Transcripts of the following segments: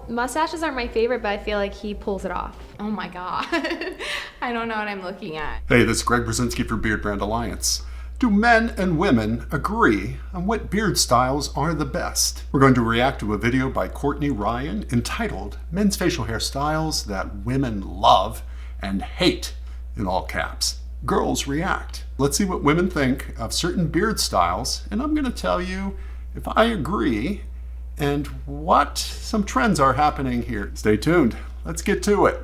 mustaches aren't my favorite, but I feel like he pulls it off. Oh my God. I don't know what I'm looking at. Hey, this is Greg Berzinsky for Beardbrand Alliance. Do men and women agree on what beard styles are the best? We're going to react to a video by Courtney Ryan entitled Men's Facial Hair Styles That Women Love and Hate, in all caps. Girls react. Let's see what women think of certain beard styles, and I'm going to tell you if I agree and what some trends are happening here. Stay tuned. Let's get to it.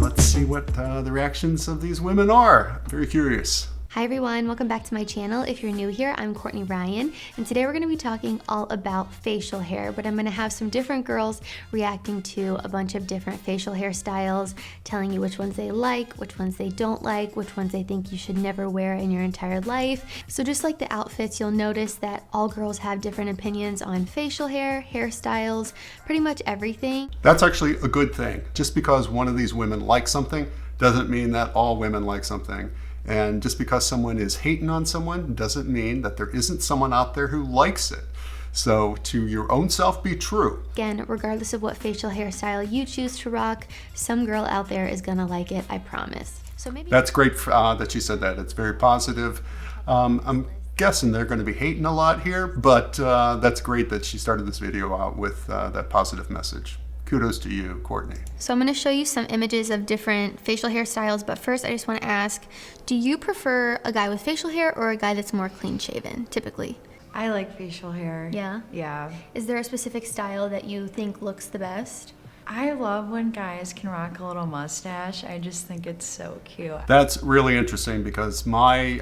Let's see what the reactions of these women are. Very curious. Hi everyone, welcome back to my channel. If you're new here, I'm Courtney Ryan, and today we're going to be talking all about facial hair, but I'm going to have some different girls reacting to a bunch of different facial hairstyles, telling you which ones they like, which ones they don't like, which ones they think you should never wear in your entire life. So just like the outfits, you'll notice that all girls have different opinions on facial hair, hairstyles, pretty much everything. That's actually a good thing. Just because one of these women likes something doesn't mean that all women like something. And just because someone is hating on someone doesn't mean that there isn't someone out there who likes it. So to your own self be true. Again, regardless of what facial hairstyle you choose to rock, some girl out there is gonna like it, I promise. So maybe that's great that you said that. It's very positive. I'm guessing they're going to be hating a lot here, but that's great that she started this video out with that positive message. Kudos to you, Courtney. So I'm going to show you some images of different facial hairstyles, but first I just want to ask, do you prefer a guy with facial hair or a guy that's more clean shaven, typically? I like facial hair. Yeah? Yeah. Is there a specific style that you think looks the best? I love when guys can rock a little mustache. I just think it's so cute. That's really interesting because my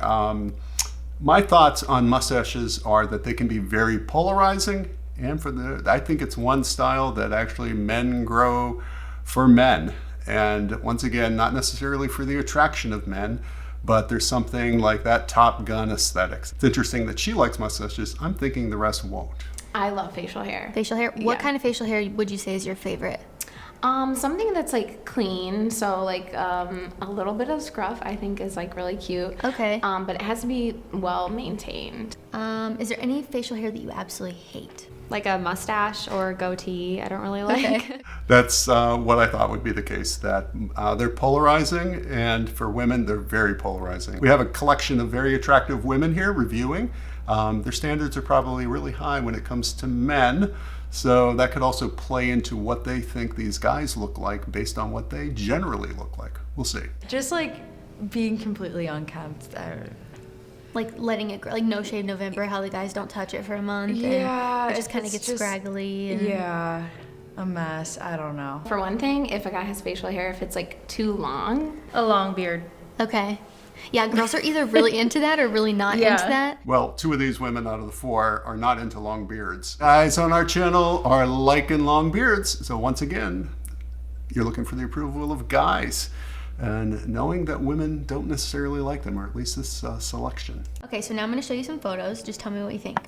thoughts on mustaches are that they can be very polarizing. And I think it's one style that actually men grow for men. And once again, not necessarily for the attraction of men, but there's something like that Top Gun aesthetics. It's interesting that she likes mustaches. I'm thinking the rest won't. I love facial hair. Facial hair? Yeah. What kind of facial hair would you say is your favorite? Something that's like clean, so like a little bit of scruff I think is like really cute. Okay. But it has to be well maintained. Is there any facial hair that you absolutely hate? Like a mustache or a goatee, I don't really like. Okay. That's what I thought would be the case, that they're polarizing, and for women, they're very polarizing. We have a collection of very attractive women here reviewing. Their standards are probably really high when it comes to men, so that could also play into what they think these guys look like based on what they generally look like. We'll see. Just like being completely unkempt. Like letting it grow, like No Shave November, how the guys don't touch it for a month. Yeah. And it just kind of gets scraggly. And yeah. A mess. I don't know. For one thing, if a guy has facial hair, if it's like too long. A long beard. Okay. Yeah, girls are either really into that or really not into that. Well, 2 of these women out of the 4 are not into long beards. Guys on our channel are liking long beards. So once again, you're looking for the approval of guys. And knowing that women don't necessarily like them, or at least this selection. Okay, so now I'm going to show you some photos. Just tell me what you think.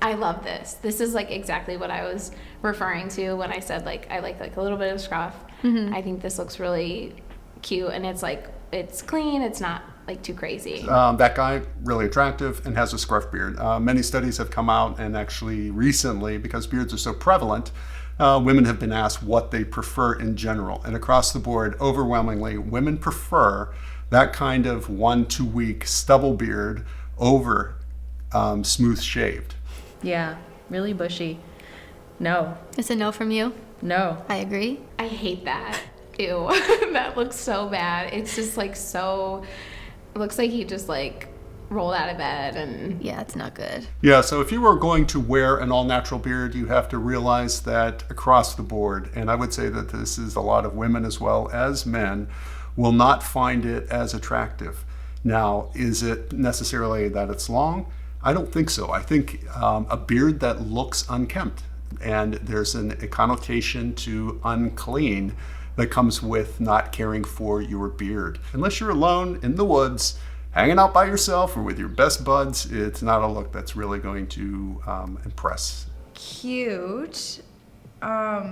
I love this. This is like exactly what I was referring to when I said like I like a little bit of scruff. I think this looks really cute, and it's like it's clean. It's not like too crazy. That guy, really attractive and has a scruff beard. Many studies have come out, and actually recently, because beards are so prevalent, women have been asked what they prefer in general. And across the board, overwhelmingly, women prefer that kind of 1-2 week stubble beard over smooth shaved. Yeah, really bushy. No. It's a no from you? No. I agree. I hate that. Ew, that looks so bad. It's just like so, it looks like he just like rolled out of bed and yeah, it's not good. Yeah, so if you were going to wear an all-natural beard, you have to realize that across the board, and I would say that this is a lot of women as well as men, will not find it as attractive. Now, is it necessarily that it's long? I don't think so. I think a beard that looks unkempt, and there's a connotation to unclean that comes with not caring for your beard. Unless you're alone in the woods, hanging out by yourself or with your best buds, it's not a look that's really going to impress. Cute. I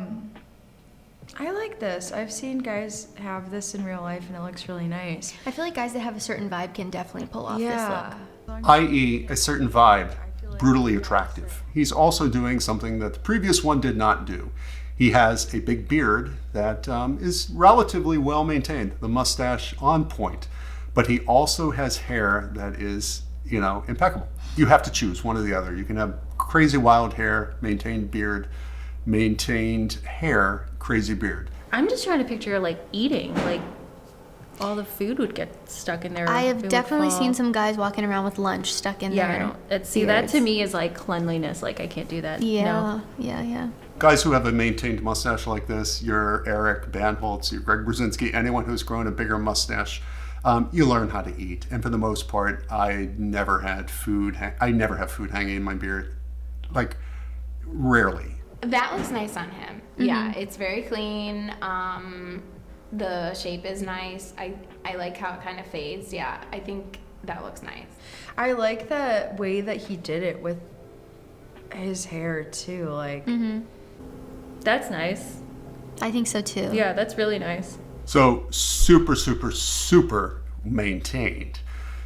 like this. I've seen guys have this in real life and it looks really nice. I feel like guys that have a certain vibe can definitely pull off this look. I.e. a certain vibe. brutally attractive. He's also doing something that the previous one did not do. He has a big beard that is relatively well maintained, the mustache on point, but he also has hair that is, impeccable. You have to choose one or the other. You can have crazy wild hair, maintained beard, maintained hair, crazy beard. I'm just trying to picture like eating, like all the food would get stuck in there. I It have would definitely fall. seen some guys walking around with lunch stuck in Yeah, there. I don't. See, that to me is like cleanliness. Like I can't do that. Yeah, No. yeah. Guys who have a maintained mustache like this, your Eric Bandholz, your Greg Berzinsky, anyone who's grown a bigger mustache, you learn how to eat. And for the most part, I never have food hanging in my beard. Like, rarely. That looks nice on him. Yeah, it's very clean. The shape is nice. I like how it kind of fades. Yeah, I think that looks nice. I like the way that he did it with his hair too. Like, That's nice. I think so too. Yeah, that's really nice. So super, super, super maintained.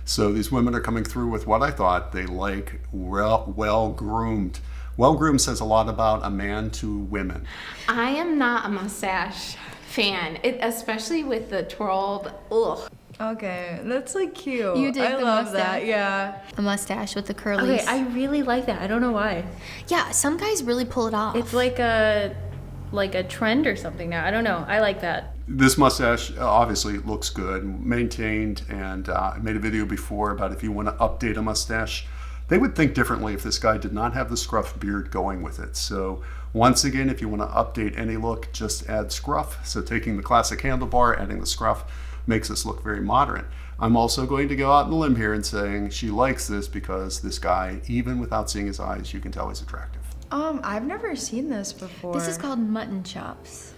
So these women are coming through with what I thought they like, well-groomed. Well-groomed says a lot about a man to women. I am not a mustache fan, especially with the twirled. Ugh. okay, that's like cute. You dig I the love mustache? that. Yeah. A mustache with the curlies. Okay, I really like that. I don't know why. Yeah, some guys really pull it off. It's like a trend or something now. I don't know. I like that. This mustache obviously looks good, maintained, and I made a video before about if you want to update a mustache. They would think differently if this guy did not have the scruff beard going with it. So once again, if you want to update any look, just add scruff. So taking the classic handlebar, adding the scruff makes this look very modern. I'm also going to go out on a limb here and saying she likes this because this guy, even without seeing his eyes, you can tell he's attractive. I've never seen this before. This is called mutton chops.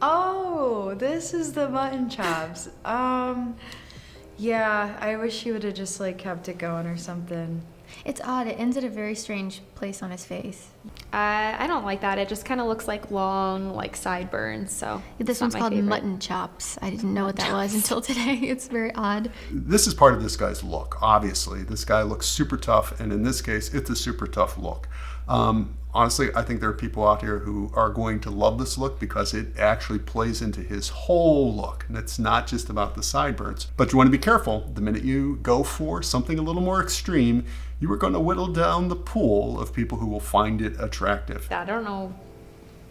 Oh, this is the mutton chops. Yeah, I wish he would have just like kept it going or something. It's odd. It ends at a very strange place on his face. I don't like that. It just kind of looks like long, like sideburns. So This it's not one's my called favorite. mutton chops. I didn't know what that was until today. It's very odd. This is part of this guy's look, obviously. This guy looks super tough, and in this case, it's a super tough look. Honestly, I think there are people out here who are going to love this look because it actually plays into his whole look, and it's not just about the sideburns. But you want to be careful. The minute you go for something a little more extreme, you are going to whittle down the pool of people who will find it attractive. I don't know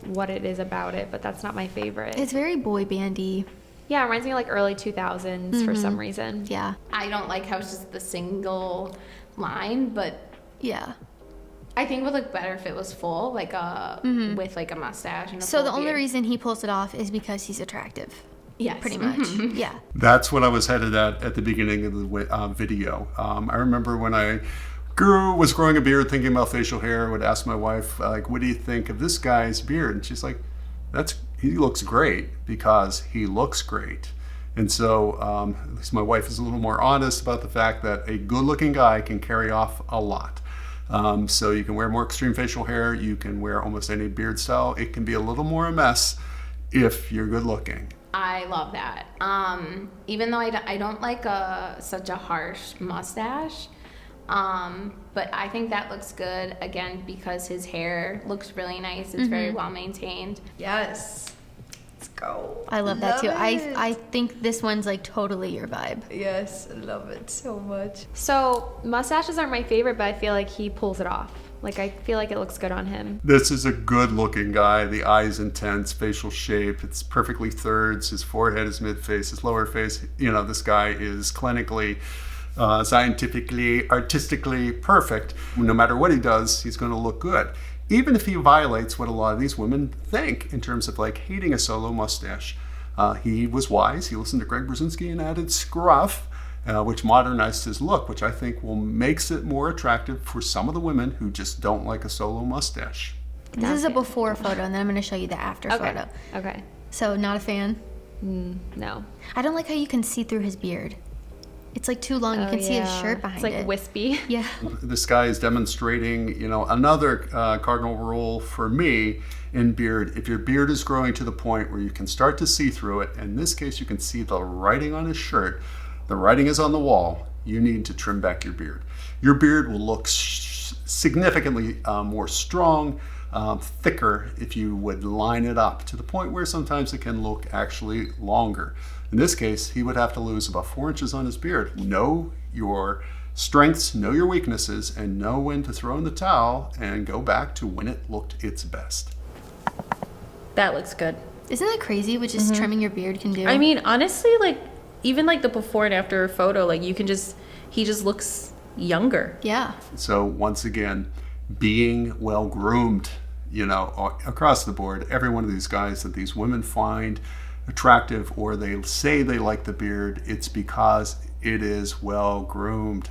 what it is about it, but that's not my favorite. It's very boy bandy. Yeah, it reminds me of like early 2000s for some reason. Yeah. I don't like how it's just the single line, but Yeah. I think it would look better if it was full, like with like a mustache and a So full the only beard. reason he pulls it off is because he's attractive. Yes. Pretty much. Yeah. That's what I was headed at the beginning of the video. I remember when I was growing a beard, thinking about facial hair, I would ask my wife, like, what do you think of this guy's beard? And she's like, he looks great because he looks great. And so at least my wife is a little more honest about the fact that a good-looking guy can carry off a lot. So you can wear more extreme facial hair, you can wear almost any beard style. It can be a little more a mess if you're good looking. I love that. Even though I don't like such a harsh mustache, but I think that looks good, again, because his hair looks really nice. It's very well maintained. Yes. Let's go. I love that too. Love it. I think this one's like totally your vibe. Yes, I love it so much. So mustaches aren't my favorite, but I feel like he pulls it off. Like I feel like it looks good on him. This is a good-looking guy. The eye's intense, facial shape. It's perfectly thirds. His forehead is mid-face. His lower face, this guy is clinically, scientifically, artistically perfect. No matter what he does, he's going to look good. Even if he violates what a lot of these women think in terms of like hating a solo mustache. He was wise. He listened to Greg Berzinsky and added scruff, which modernized his look, which I think makes it more attractive for some of the women who just don't like a solo mustache. This is a before photo, and then I'm going to show you the after photo. Okay. So, not a fan? No. I don't like how you can see through his beard. It's like too long. You can see his shirt behind It's like it. wispy. Yeah. This guy is demonstrating, another cardinal rule for me in beard. If your beard is growing to the point where you can start to see through it, in this case you can see the writing on his shirt, the writing is on the wall, you need to trim back your beard. Your beard will look significantly more strong, thicker if you would line it up, to the point where sometimes it can look actually longer. In this case, he would have to lose about 4 inches on his beard. Know your strengths, know your weaknesses, and know when to throw in the towel and go back to when it looked its best. That looks good. Isn't that crazy what just trimming your beard can do? I mean, honestly, like, even like the before and after photo, like he just looks younger. Yeah. So once again, being well groomed, you know, across the board, every one of these guys that these women find attractive, or they say they like the beard, it's because it is well groomed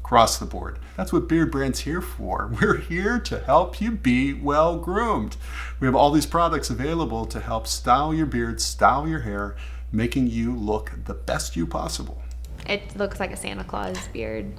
across the board. That's what Beardbrand's here for. We're here to help you be well groomed. We have all these products available to help style your beard, style your hair, making you look the best you possible. It looks like a Santa Claus beard.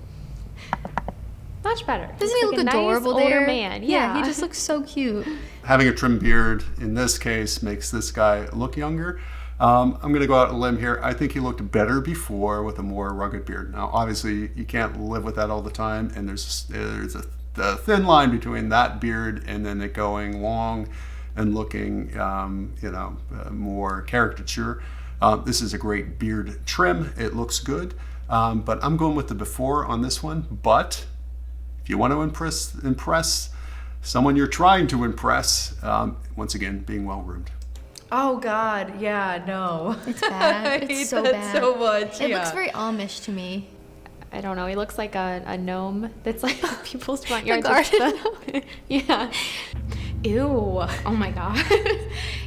Much better. Doesn't he Looks look like a adorable nice there? older man. Yeah, he just looks so cute. Having a trimmed beard in this case makes this guy look younger. I'm going to go out on a limb here. I think he looked better before with a more rugged beard. Now, obviously, you can't live with that all the time, and there's a thin line between that beard and then it going long and looking, more caricature. This is a great beard trim. It looks good, but I'm going with the before on this one. But if you want to impress someone you're trying to impress, once again, being well groomed. Oh God, yeah, no. It's bad. I It's hate so that bad. so much. It yeah. looks very Amish to me. I don't know. He looks like a gnome that's like people's front yards. garden Yeah. Ew. Oh my god.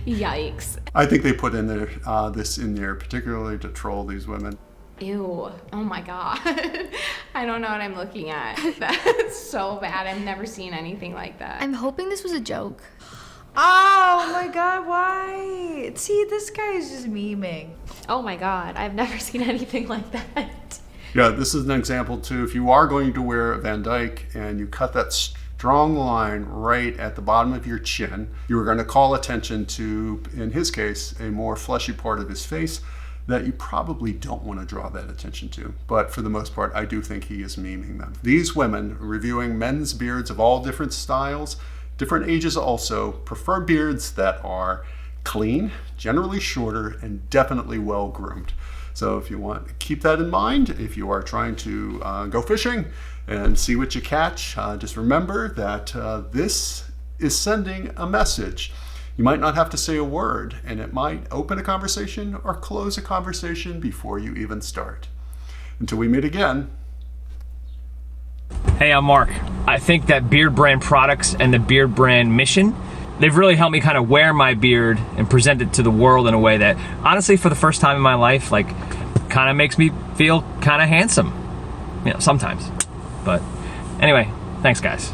Yikes. I think they put in there this in there particularly to troll these women. Ew. Oh my god. I don't know what I'm looking at. That's so bad. I've never seen anything like that. I'm hoping this was a joke. Oh my God, why? See, this guy is just memeing. Oh my god. I've never seen anything like that. Yeah, this is an example too. If you are going to wear a Van Dyke and you cut that strong line right at the bottom of your chin, you are going to call attention to, in his case, a more fleshy part of his face that you probably don't want to draw that attention to. But for the most part, I do think he is memeing them. These women, reviewing men's beards of all different styles, different ages also, prefer beards that are clean, generally shorter, and definitely well groomed. So if you want, keep that in mind. If you are trying to go fishing and see what you catch, just remember that this is sending a message. You might not have to say a word, and it might open a conversation or close a conversation before you even start. Until we meet again. Hey, I'm Mark. I think that Beardbrand products and the Beardbrand mission, they've really helped me kind of wear my beard and present it to the world in a way that, honestly, for the first time in my life, like, kind of makes me feel kind of handsome. You know, sometimes. But anyway, thanks, guys.